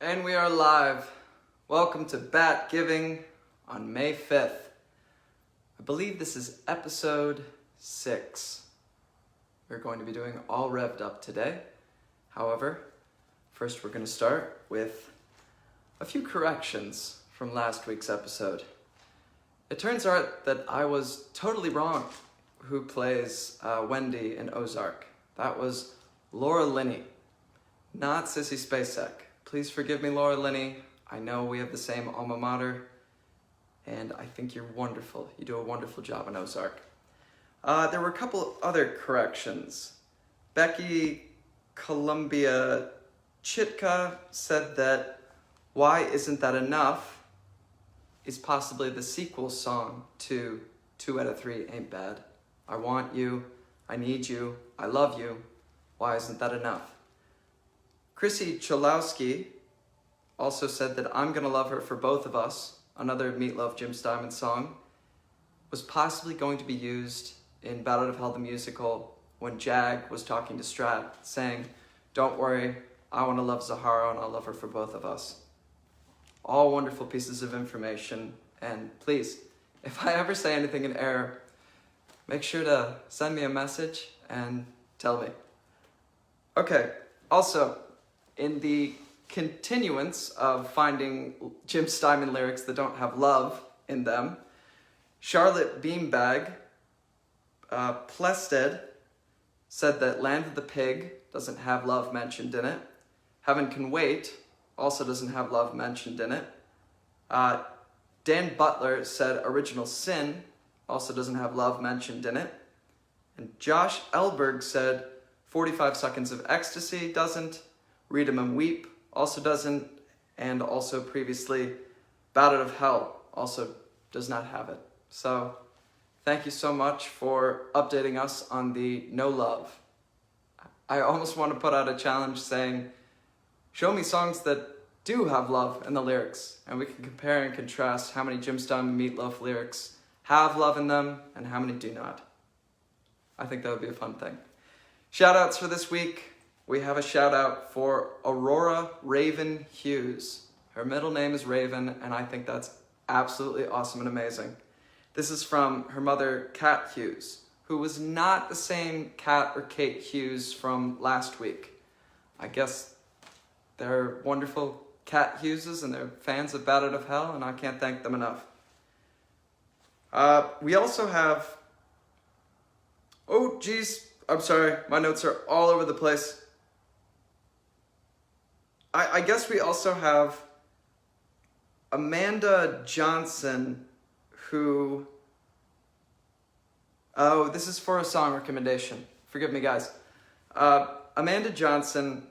And we are live. Welcome to Bat Giving on May 5th. I believe this is episode 6. We're going to be doing all revved up today. However, first we're going to start with a few corrections from last week's episode. It turns out that I was totally wrong who plays Wendy in Ozark. That was Laura Linney, not Sissy Spacek. Please forgive me, Laura Linney. I know we have the same alma mater, and I think you're wonderful. You do a wonderful job in Ozark. There were a couple other corrections. Becky Columbia Chitka said that Why Isn't That Enough is possibly the sequel song to 2 out of 3 Ain't Bad. I want you, I need you, I love you. Why isn't that enough? Chrissy Cholowski also said that I'm Gonna Love Her for Both of Us, another Meatloaf Jim Steinman song, was possibly going to be used in Battle of Hell the Musical when Jag was talking to Strat, saying, "Don't worry, I want to love Zahara and I'll love her for both of us." All wonderful pieces of information, and please, if I ever say anything in error, make sure to send me a message and tell me. Okay, also, in the continuance of finding Jim Steinman lyrics that don't have love in them, Charlotte Beanbag Plested said that Land of the Pig doesn't have love mentioned in it. Heaven Can Wait also doesn't have love mentioned in it. Dan Butler said Original Sin also doesn't have love mentioned in it. And Josh Elberg said 45 Seconds of Ecstasy doesn't. Read 'em and Weep also doesn't. And also previously, Battle of Hell also does not have it. So thank you so much for updating us on the no love. I almost want to put out a challenge saying, show me songs that do have love in the lyrics, and we can compare and contrast how many Jim Steinman Meatloaf lyrics have love in them and how many do not. I think that would be a fun thing. Shout outs for this week. We have a shout out for Aurora Raven Hughes. Her middle name is Raven, and I think that's absolutely awesome and amazing. This is from her mother, Kat Hughes, who was not the same Kat or Kate Hughes from last week. I guess they're wonderful Kat Hugheses and they're fans of Battle of Hell, and I can't thank them enough. We also have... Oh, geez. I'm sorry. My notes are all over the place. I guess we also have Amanda Johnson, who... Oh, this is for a song recommendation. Forgive me, guys. Amanda Johnson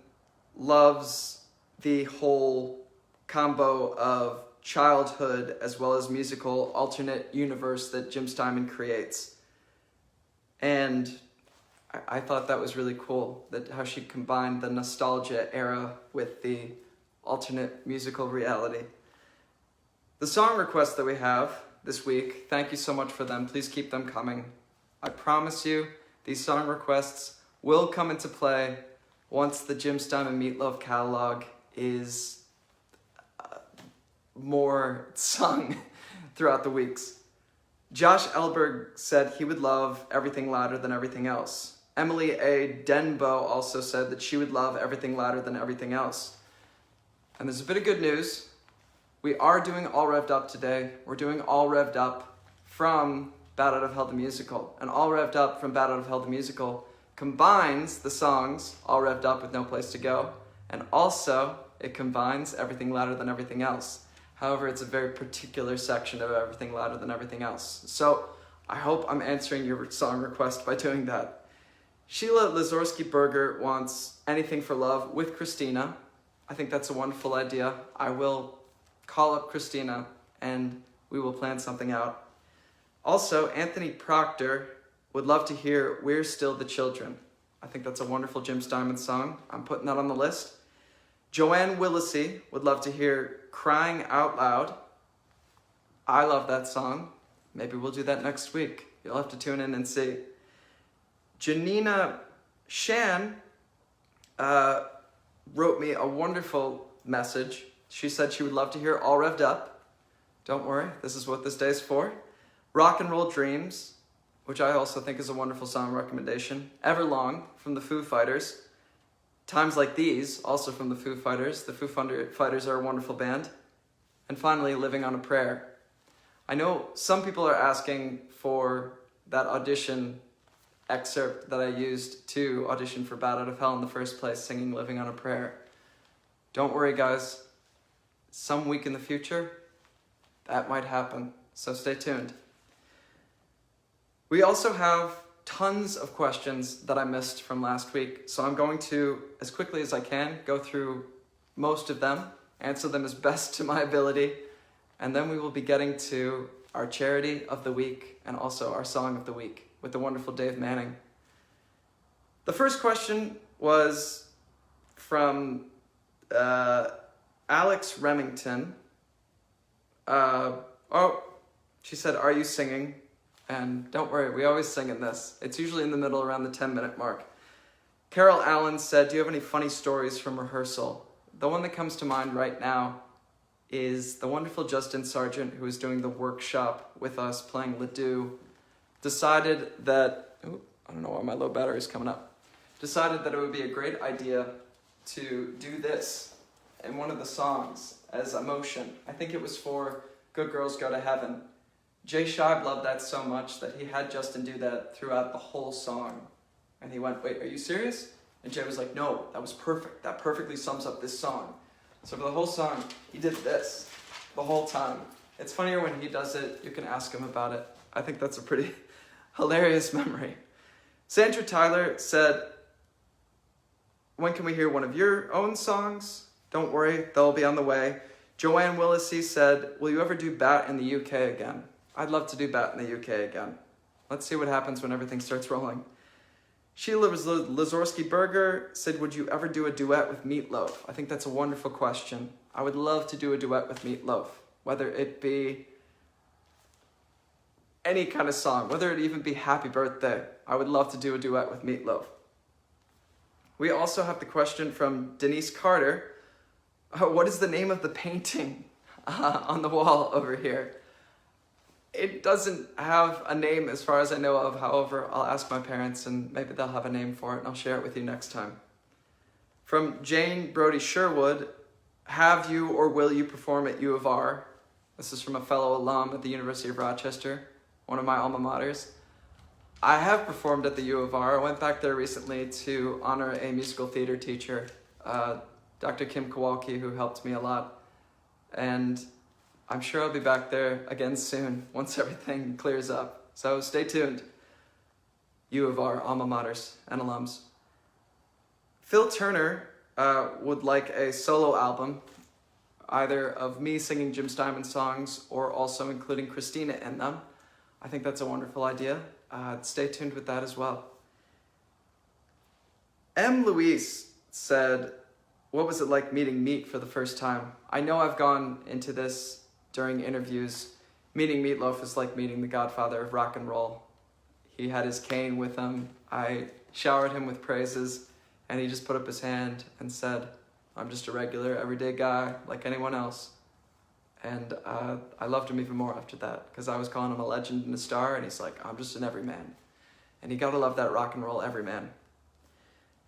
loves the whole combo of childhood as well as musical alternate universe that Jim Steinman creates. And I thought that was really cool, that how she combined the nostalgia era with the alternate musical reality. The song requests that we have this week, thank you so much for them. Please keep them coming. I promise you, these song requests will come into play once the Jim Steinman Meatloaf catalog is more sung throughout the weeks. Josh Elberg said he would love Everything Louder Than Everything Else. Emily A. Denbo also said that she would love Everything Louder Than Everything Else. And there's a bit of good news. We are doing All Revved Up today. We're doing All Revved Up from Battle of Hell the Musical. And All Revved Up from Battle of Hell the Musical combines the songs All Revved Up with No Place to Go, and also it combines Everything Louder Than Everything Else. However, it's a very particular section of Everything Louder Than Everything Else. So I hope I'm answering your song request by doing that. Sheila Lazorski-Berger wants Anything for Love with Christina. I think that's a wonderful idea. I will call up Christina and we will plan something out. Also, Anthony Proctor would love to hear We're Still the Children. I think that's a wonderful Jim Steinman song. I'm putting that on the list. Joanne Willisey would love to hear Crying Out Loud. I love that song. Maybe we'll do that next week. You'll have to tune in and see. Janina Shan wrote me a wonderful message. She said she would love to hear All Revved Up. Don't worry, this is what this day is for. Rock and Roll Dreams, which I also think is a wonderful song recommendation. Everlong from the Foo Fighters. Times Like These, also from the Foo Fighters. The Foo Fighters are a wonderful band. And finally, Living on a Prayer. I know some people are asking for that audition excerpt that I used to audition for Bat Out of Hell in the first place, singing Living on a Prayer. Don't worry, guys. Some week in the future, that might happen. So stay tuned. We also have tons of questions that I missed from last week, so I'm going to, as quickly as I can, go through most of them, answer them as best to my ability, and then we will be getting to our charity of the week and also our song of the week with the wonderful Dave Manning. The first question was from Alex Remington. She said, "Are you singing?" And don't worry, we always sing in this. It's usually in the middle around the 10-minute mark. Carol Allen said, "Do you have any funny stories from rehearsal?" The one that comes to mind right now is the wonderful Justin Sargent, who was doing the workshop with us playing Ledoux, decided that, I don't know why my low battery is coming up, decided that it would be a great idea to do this in one of the songs as a motion. I think it was for Good Girls Go to Heaven. Jay Scheib loved that so much that he had Justin do that throughout the whole song. And he went, "Wait, are you serious?" And Jay was like, "No, that was perfect. That perfectly sums up this song." So for the whole song, he did this the whole time. It's funnier when he does it. You can ask him about it. I think that's a pretty hilarious memory. Sandra Tyler said, "When can we hear one of your own songs?" Don't worry, they'll be on the way. Joanne Willisey said, "Will you ever do Bat in the UK again?" I'd love to do Bat in the UK again. Let's see what happens when everything starts rolling. Sheila Lazorski-Berger said, "Would you ever do a duet with Meatloaf?" I think that's a wonderful question. I would love to do a duet with Meatloaf, whether it be any kind of song, whether it even be Happy Birthday. I would love to do a duet with Meatloaf. We also have the question from Denise Carter. What is the name of the painting on the wall over here? It doesn't have a name as far as I know of. However, I'll ask my parents and maybe they'll have a name for it and I'll share it with you next time. From Jane Brody Sherwood, have you or will you perform at U of R? This is from a fellow alum at the University of Rochester, one of my alma maters. I have performed at the U of R. I went back there recently to honor a musical theater teacher, Dr. Kim Kowalski, who helped me a lot. And I'm sure I'll be back there again soon once everything clears up. So stay tuned. U of R alma maters and alums. Phil Turner would like a solo album, either of me singing Jim Steinman songs or also including Christina in them. I think that's a wonderful idea. Stay tuned with that as well. M. Louise said, "What was it like meeting Meat for the first time?" I know I've gone into this during interviews. Meeting Meatloaf is like meeting the godfather of rock and roll. He had his cane with him. I showered him with praises, and he just put up his hand and said, "I'm just a regular, everyday guy like anyone else." And I loved him even more after that, because I was calling him a legend and a star, and he's like, "I'm just an everyman." And you gotta love that rock and roll everyman.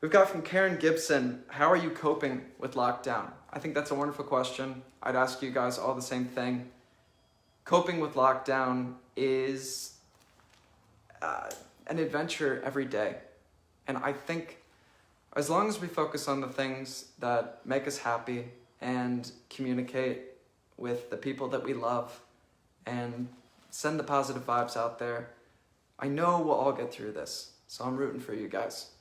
We've got from Karen Gibson, "How are you coping with lockdown?" I think that's a wonderful question. I'd ask you guys all the same thing. Coping with lockdown is an adventure every day. And I think as long as we focus on the things that make us happy and communicate with the people that we love and send the positive vibes out there, I know we'll all get through this. So I'm rooting for you guys.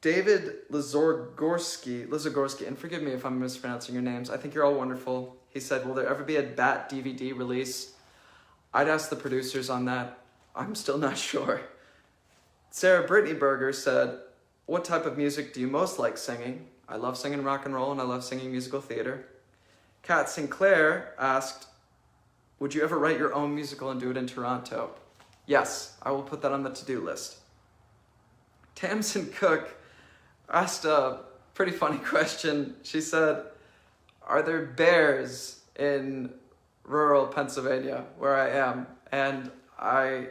David Lizogorski, and forgive me if I'm mispronouncing your names. I think you're all wonderful. He said, "Will there ever be a Bat DVD release?" I'd ask the producers on that. I'm still not sure. Sarah Brittany Berger said, "What type of music do you most like singing?" I love singing rock and roll and I love singing musical theater. Kat Sinclair asked, "Would you ever write your own musical and do it in Toronto?" Yes, I will put that on the to-do list. Tamsin Cook asked a pretty funny question. She said, are there bears in rural Pennsylvania where I am? And I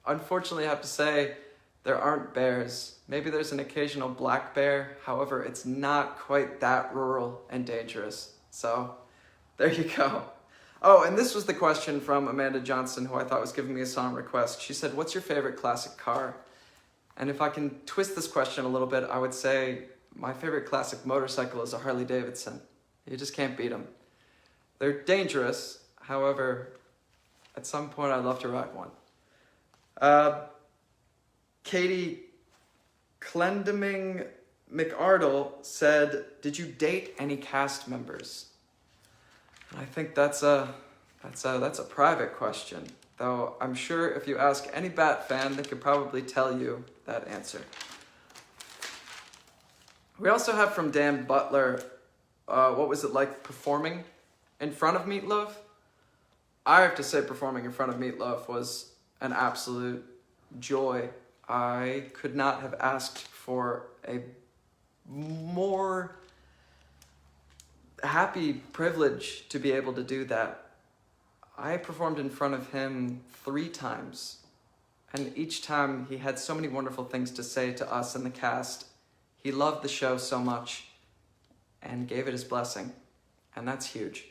unfortunately have to say there aren't bears. Maybe there's an occasional black bear. However, it's not quite that rural and dangerous. So there you go. Oh, and this was the question from Amanda Johnson, who I thought was giving me a song request. She said, what's your favorite classic car? And if I can twist this question a little bit, I would say my favorite classic motorcycle is a Harley Davidson. You just can't beat them. They're dangerous. However, at some point I'd love to ride one. Katie Clendeming McArdle said, did you date any cast members? And I think that's a private question, though I'm sure if you ask any Bat fan, they could probably tell you that answer. We also have from Dan Butler, what was it like performing in front of Meatloaf? I have to say performing in front of Meatloaf was an absolute joy. I could not have asked for a more happy privilege to be able to do that. I performed in front of him 3 times, and each time he had so many wonderful things to say to us and the cast. He loved the show so much and gave it his blessing, and that's huge.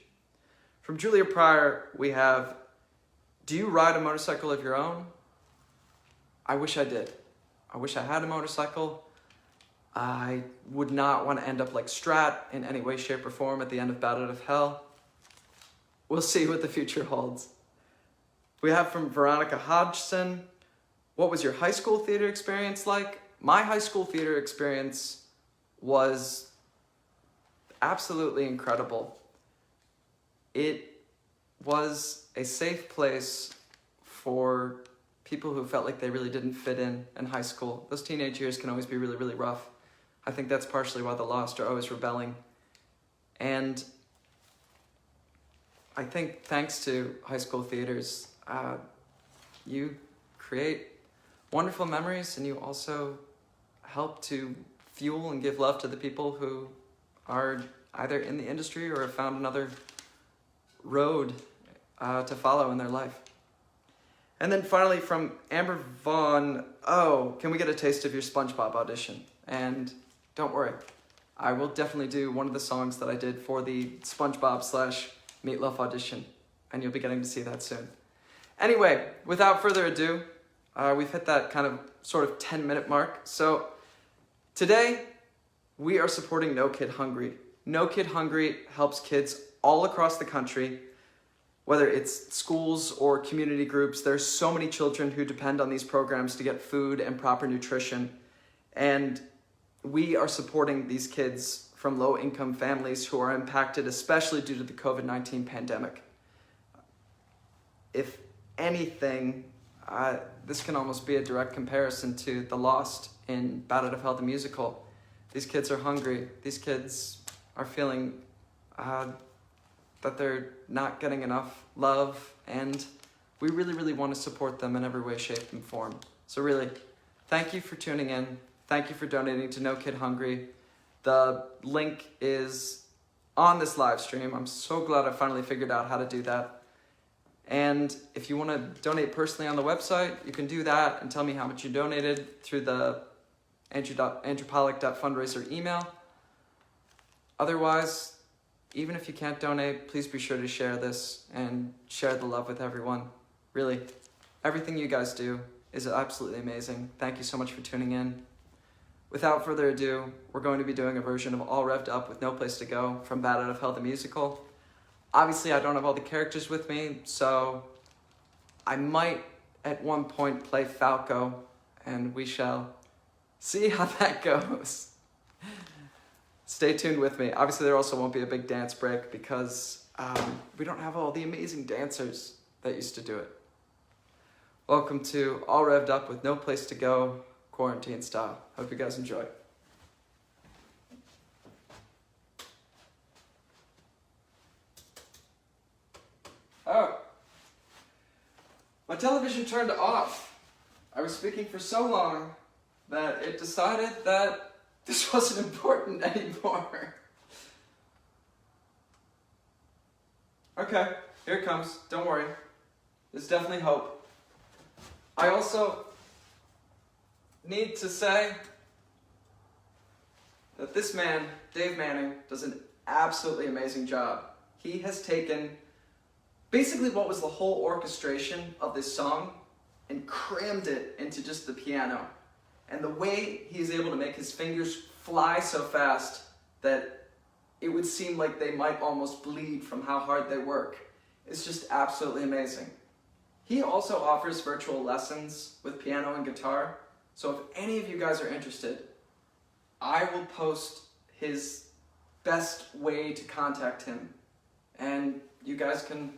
From Julia Pryor, we have, do you ride a motorcycle of your own? I wish I did. I wish I had a motorcycle. I would not want to end up like Strat in any way, shape, or form at the end of Bat Out of Hell. We'll see what the future holds. We have from Veronica Hodgson, what was your high school theater experience like? My high school theater experience was absolutely incredible. It was a safe place for people who felt like they really didn't fit in high school. Those teenage years can always be really, really rough. I think that's partially why the Lost are always rebelling. And I think thanks to high school theaters, you create wonderful memories, and you also help to fuel and give love to the people who are either in the industry or have found another road to follow in their life. And then finally from Amber Vaughn, oh, can we get a taste of your SpongeBob audition? And don't worry, I will definitely do one of the songs that I did for the SpongeBob/Meatloaf audition, and you'll be getting to see that soon. Anyway, without further ado, we've hit that kind of sort of 10-minute mark. So today, we are supporting No Kid Hungry. No Kid Hungry helps kids all across the country, whether it's schools or community groups. There's so many children who depend on these programs to get food and proper nutrition. And we are supporting these kids from low-income families who are impacted, especially due to the COVID-19 pandemic. If anything, this can almost be a direct comparison to The Lost in Bat Out of Hell, the musical. These kids are hungry. These kids are feeling that they're not getting enough love, and we really, really want to support them in every way, shape, and form. So really, thank you for tuning in. Thank you for donating to No Kid Hungry. The link is on this live stream. I'm so glad I finally figured out how to do that. And if you want to donate personally on the website, you can do that and tell me how much you donated through the andrewpolec.fundraiser email. Otherwise, even if you can't donate, please be sure to share this and share the love with everyone. Really, everything you guys do is absolutely amazing. Thank you so much for tuning in. Without further ado, we're going to be doing a version of All Revved Up with No Place to Go from Bat Out of Hell, the musical. Obviously, I don't have all the characters with me, so I might at one point play Falco, and we shall see how that goes. Stay tuned with me. Obviously, there also won't be a big dance break because we don't have all the amazing dancers that used to do it. Welcome to All Revved Up with No Place to Go, quarantine style. Hope you guys enjoy. Oh, my television turned off. I was speaking for so long that it decided that this wasn't important anymore. Okay, here it comes. Don't worry. There's definitely hope. I also need to say that this man, Dave Manning, does an absolutely amazing job. He has taken basically what was the whole orchestration of this song and crammed it into just the piano. And the way he's able to make his fingers fly so fast that it would seem like they might almost bleed from how hard they work is just absolutely amazing. He also offers virtual lessons with piano and guitar, so if any of you guys are interested, I will post his best way to contact him, and you guys can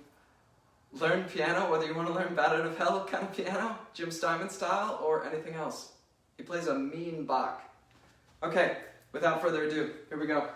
learn piano, whether you want to learn Bat Out of Hell kind of piano, Jim Steinman style, or anything else. He plays a mean Bach. Okay, without further ado, here we go.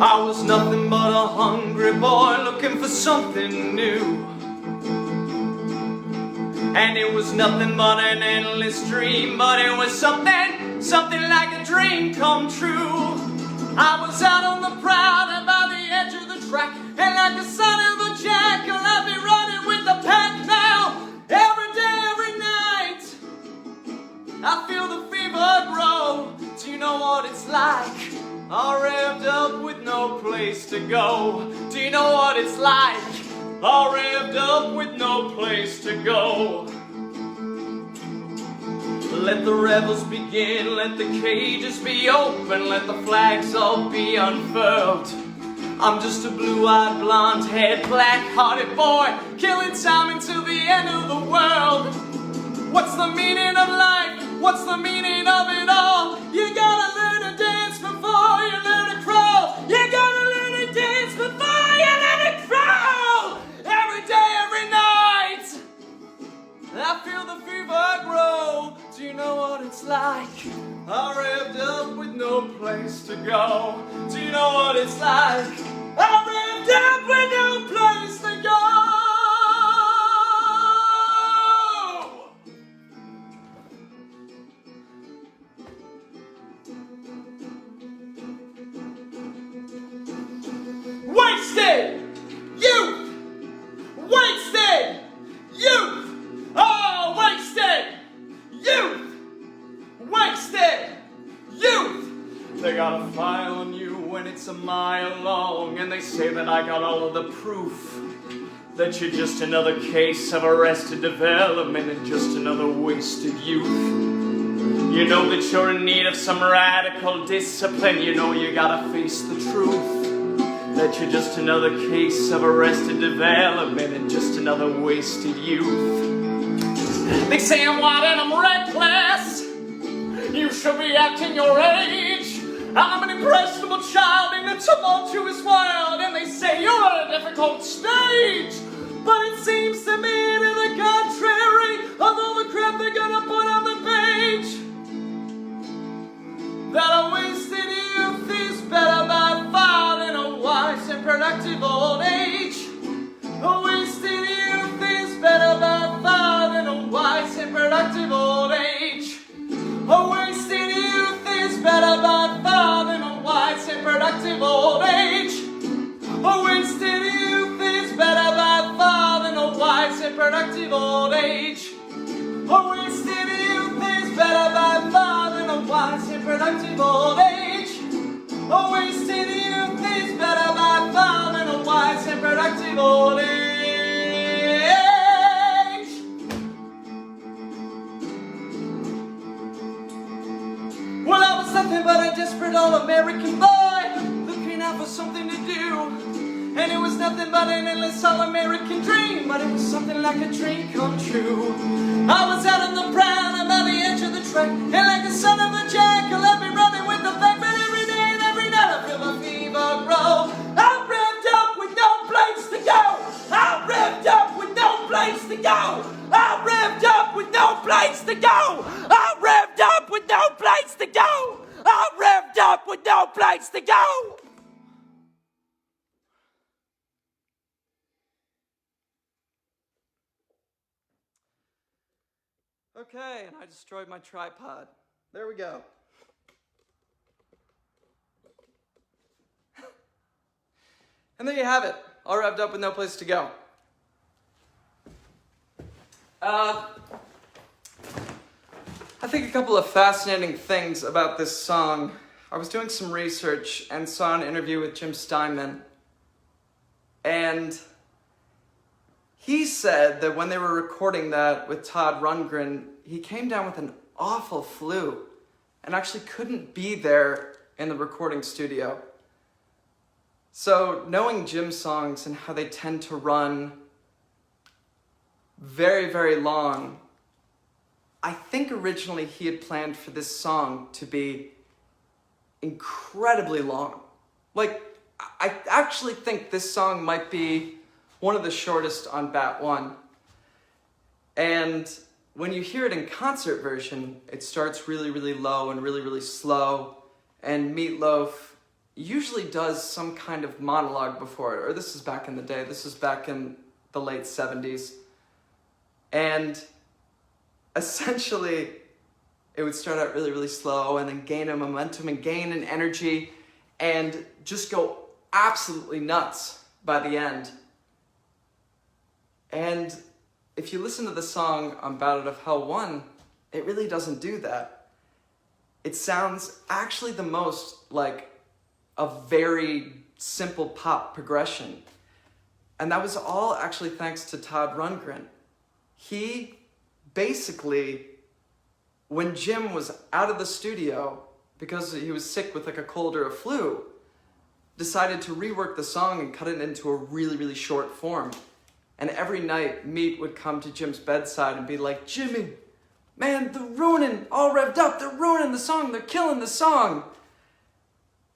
I was nothing but a hungry boy looking for something new. And it was nothing but an endless dream, but it was something like a dream come true. I was out on the prowl and by the edge of the track, and like the son of a jackal I'd be running with the pack now. Every day, every night, I feel the fever grow. Do you know what it's like? All revved up with no place to go. Do you know what it's like? All revved up with no place to go. Let the revels begin, let the cages be open, let the flags all be unfurled. I'm just a blue-eyed, blonde-haired, black-hearted boy, killing time until the end of the world. What's the meaning of life? What's the meaning of it all? You gotta learn to dance before you learn to crawl. You gotta learn to dance before you learn to crawl. Every day, every night, I feel the fever grow. Do you know what it's like? I'm revved up with no place to go. Do you know what it's like? I'm revved up with no place to go. Wasted youth! Wasted youth! Oh, wasted youth! Wasted youth! They got a file on you when it's a mile long, and they say that I got all of the proof that you're just another case of arrested development and just another wasted youth. You know that you're in need of some radical discipline. You know you gotta face the truth that you're just another case of arrested development and just another wasted youth. They say I'm wild and I'm reckless. You should be acting your age. I'm an impressionable child in a tumultuous world, and they say you're at a difficult stage. But it seems to me to the contrary of all the crap they're gonna put on the page, that a wasted youth is better by far than a wise and productive old age. A wasted youth is better by far than a wise and productive old age. A wasted youth is better by far than a wise and productive old age. A wasted youth is better by far than a wise and productive old age. A wasted youth is better by far than a wise and productive old age. A wasted youth is better by far than a wise and productive old age. Well, I was nothing but a desperate all-American boy, looking out for something to do. And it was nothing but an endless all-American dream, but it was something like a dream come true. I was out on the prowl and by the edge of the track, and like the son of a jackal I'd be running with the pack. But every day and every night I feel my fever flights to go! Okay, and I destroyed my tripod. There we go. And there you have it, all revved up with no place to go. I think a couple of fascinating things about this song. I was doing some research and saw an interview with Jim Steinman, and he said that when they were recording that with Todd Rundgren, he came down with an awful flu and actually couldn't be there in the recording studio. So knowing Jim's songs and how they tend to run very, very long, I think originally he had planned for this song to be incredibly long. Like, I actually think this song might be one of the shortest on Bat 1. And when you hear it in concert version, it starts really, really low and really, really slow. And Meatloaf usually does some kind of monologue before it, or this is back in the day, this is back in the late 70s. And essentially, it would start out really, really slow and then gain a momentum and gain an energy and just go absolutely nuts by the end. And if you listen to the song on Bat Out of Hell 1, it really doesn't do that. It sounds actually the most like a very simple pop progression. And that was all actually thanks to Todd Rundgren. He basically, when Jim was out of the studio, because he was sick with like a cold or a flu, decided to rework the song and cut it into a really, really short form. And every night, Meat would come to Jim's bedside and be like, Jimmy, man, they're ruining, all revved up, they're ruining the song, they're killing the song.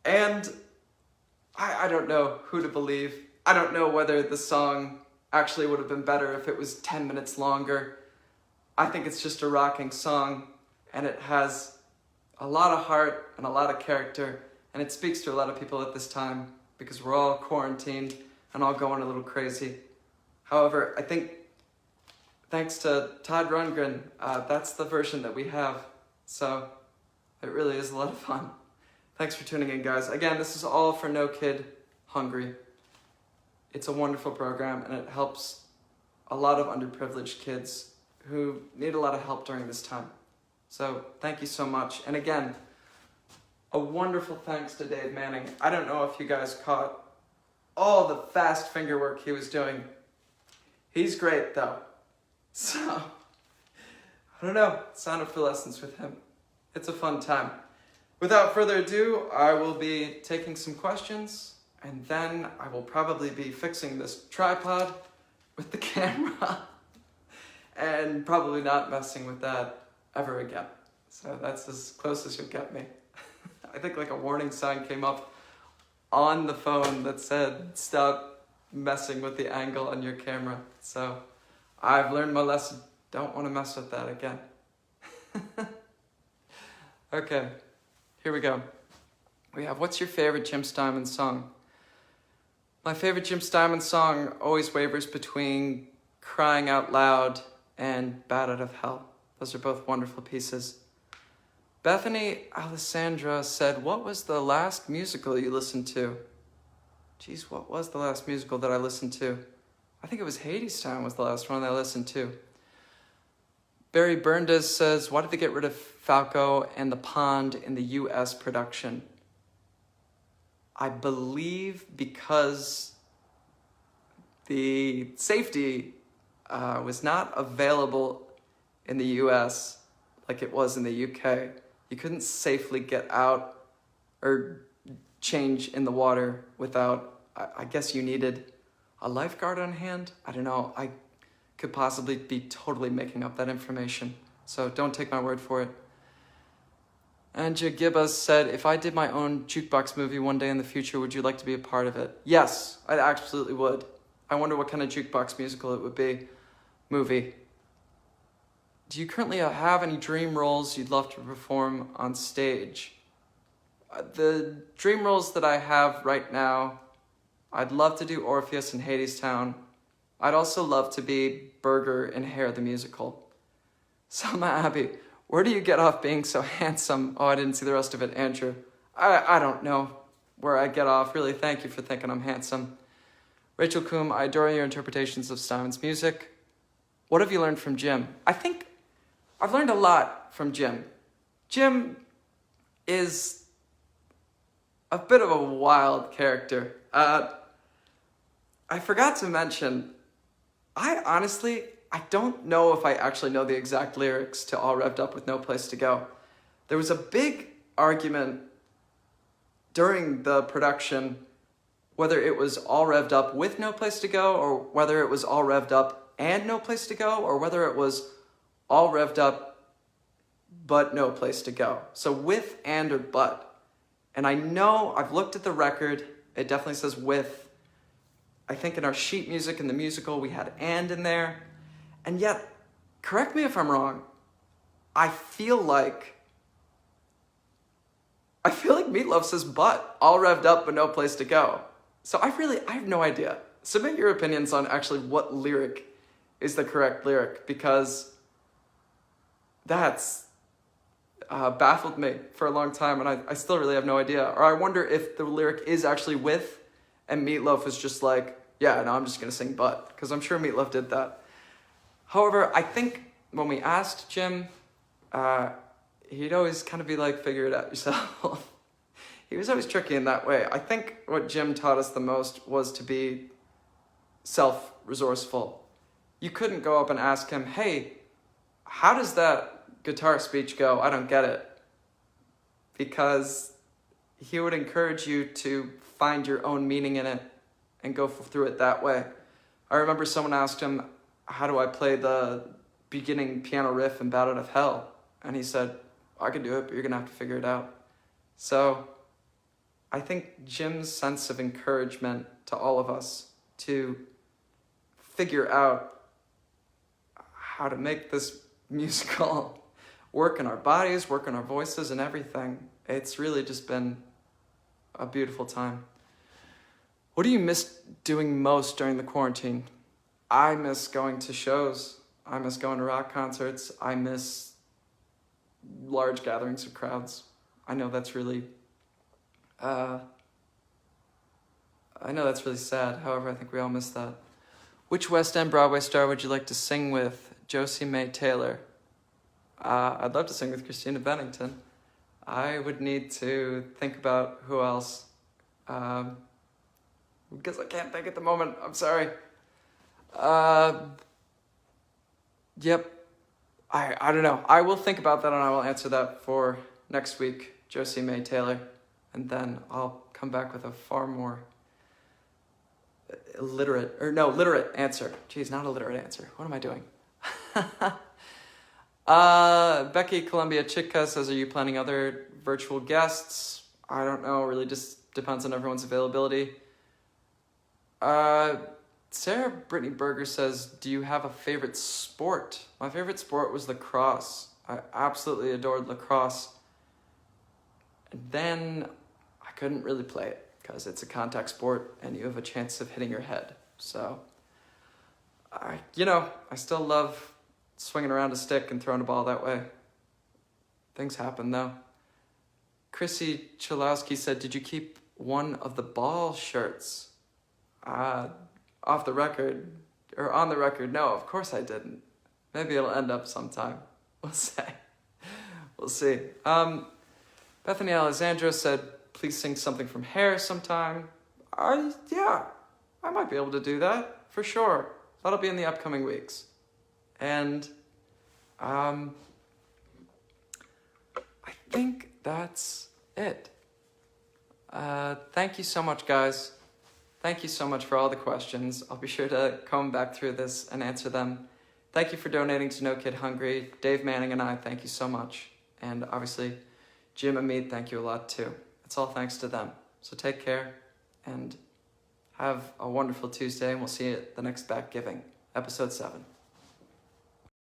And I don't know who to believe. I don't know whether the song actually would have been better if it was 10 minutes longer. I think it's just a rocking song, and it has a lot of heart and a lot of character, and it speaks to a lot of people at this time because we're all quarantined and all going a little crazy. However, I think thanks to Todd Rundgren, that's the version that we have. So it really is a lot of fun. Thanks for tuning in, guys. Again, this is all for No Kid Hungry. It's a wonderful program, and it helps a lot of underprivileged kids who need a lot of help during this time. So thank you so much. And again, a wonderful thanks to Dave Manning. I don't know if you guys caught all the fast finger work he was doing. He's great, though. So, I don't know, sign up for lessons with him. It's a fun time. Without further ado, I will be taking some questions, and then I will probably be fixing this tripod with the camera, and probably not messing with that ever again. So that's as close as you'll get me. I think like a warning sign came up on the phone that said, stop messing with the angle on your camera. So I've learned my lesson. Don't want to mess with that again. Okay, here we go. We have, what's your favorite Jim Steinman song? My favorite Jim Steinman song always wavers between Crying Out Loud and Bat Out of Hell. Those are both wonderful pieces. Bethany Alessandra said, what was the last musical you listened to? Geez, what was the last musical that I listened to? I think it was Hadestown was the last one that I listened to. Barry Burndes says, why did they get rid of Falco and the Pond in the US production? I believe because the safety was not available in the US like it was in the UK. You couldn't safely get out or change in the water without, I guess you needed a lifeguard on hand? I don't know. I could possibly be totally making up that information, so don't take my word for it. Anja Gibbas said, if I did my own jukebox movie one day in the future, would you like to be a part of it? Yes, I absolutely would. I wonder what kind of jukebox musical it would be. Movie. Do you currently have any dream roles you'd love to perform on stage? The dream roles that I have right now, I'd love to do Orpheus in Hadestown. I'd also love to be Burger in Hair the Musical. Selma Abbey, where do you get off being so handsome? Oh, I didn't see the rest of it, Andrew. I don't know where I get off. Really, thank you for thinking I'm handsome. Rachel Coombe, I adore your interpretations of Simon's music. What have you learned from Jim? I think I've learned a lot from Jim. Jim is a bit of a wild character. I forgot to mention, I don't know if I actually know the exact lyrics to All Revved Up with No Place to Go. There was a big argument during the production whether it was All Revved Up with No Place to Go, or whether it was All Revved Up and No Place to Go, or whether it was All Revved Up but No Place to Go. So with and or but. And I know, I've looked at the record, it definitely says with. I think in our sheet music in the musical we had and in there. And yet, correct me if I'm wrong, I feel like Meatloaf says but, All Revved Up but No Place to Go. So I have no idea. Submit your opinions on actually what lyric is the correct lyric, because that's baffled me for a long time, and I still really have no idea. Or I wonder if the lyric is actually with, and Meatloaf is just like, yeah, no, I'm just going to sing but, because I'm sure Meatloaf did that. However, I think when we asked Jim, he'd always kind of be like, figure it out yourself. He was always tricky in that way. I think what Jim taught us the most was to be self-resourceful. You couldn't go up and ask him, hey, how does that guitar speech go? I don't get it. Because he would encourage you to find your own meaning in it and go through it that way. I remember someone asked him, how do I play the beginning piano riff in Bat Out of Hell? And he said, I can do it, but you're gonna have to figure it out. So I think Jim's sense of encouragement to all of us to figure out how to make this musical work in our bodies, work in our voices and everything. It's really just been a beautiful time. What do you miss doing most during the quarantine? I miss going to shows. I miss going to rock concerts. I miss large gatherings of crowds. I know that's really sad. However, I think we all miss that. Which West End Broadway star would you like to sing with? Josie May Taylor. I'd love to sing with Christina Bennington. I would need to think about who else. Because I can't think at the moment. I'm sorry. Yep. I don't know. I will think about that and I will answer that for next week, Josie May Taylor. And then I'll come back with a far more literate answer. Geez, not a literate answer. What am I doing? Becky Columbia Chitka says, are you planning other virtual guests? I don't know. It really just depends on everyone's availability. Sarah Brittany Berger says, do you have a favorite sport? My favorite sport was lacrosse. I absolutely adored lacrosse. And then I couldn't really play it because it's a contact sport and you have a chance of hitting your head. So, I still love swinging around a stick and throwing a ball that way. Things happen though. Chrissy Chalowski said, did you keep one of the ball shirts? On the record, no, of course I didn't. Maybe it'll end up sometime. We'll see. Bethany Alexandra said, please sing something from Hair sometime. I might be able to do that, for sure. That'll be in the upcoming weeks. And I think that's it. Thank you so much, guys. Thank you so much for all the questions. I'll be sure to come back through this and answer them. Thank you for donating to No Kid Hungry. Dave Manning and I, thank you so much. And obviously, Jim and me, thank you a lot too. It's all thanks to them. So take care and have a wonderful Tuesday, and we'll see you at the next Back Giving, episode 7.